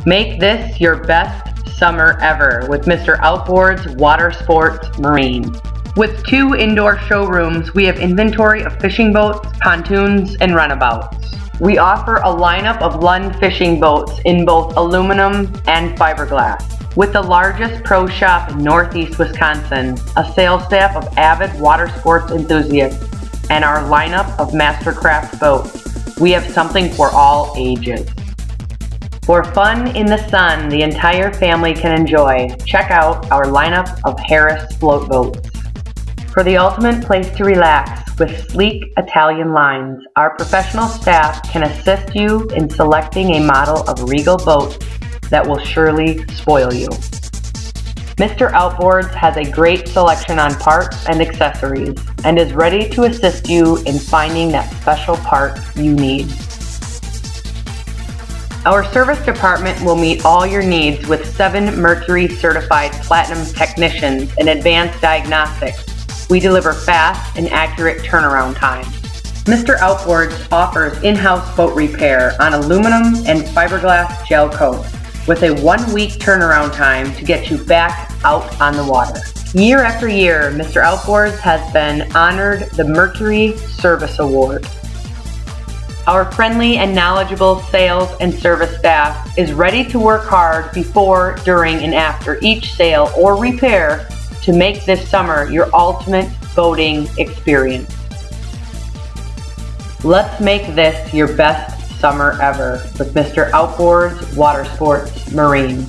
Make this your best summer ever with Mr. Outboards Water Sports Marine. With 2 indoor showrooms, we have inventory of fishing boats, pontoons, and runabouts. We offer a lineup of Lund fishing boats in both aluminum and fiberglass. With the largest pro shop in Northeast Wisconsin, a sales staff of avid water sports enthusiasts, and our lineup of Mastercraft boats, we have something for all ages. For fun in the sun the entire family can enjoy, check out our lineup of Harris float boats. For the ultimate place to relax with sleek Italian lines, our professional staff can assist you in selecting a model of Regal boat that will surely spoil you. Mr. Outboards has a great selection on parts and accessories and is ready to assist you in finding that special part you need. Our service department will meet all your needs with 7 Mercury certified platinum technicians and advanced diagnostics. We deliver fast and accurate turnaround times. Mr. Outboards offers in-house boat repair on aluminum and fiberglass gel coat with a 1-week turnaround time to get you back out on the water. Year after year, Mr. Outboards has been honored the Mercury Service Award. Our friendly and knowledgeable sales and service staff is ready to work hard before, during, and after each sale or repair to make this summer your ultimate boating experience. Let's make this your best summer ever with Mr. Outboards Water Sports Marine.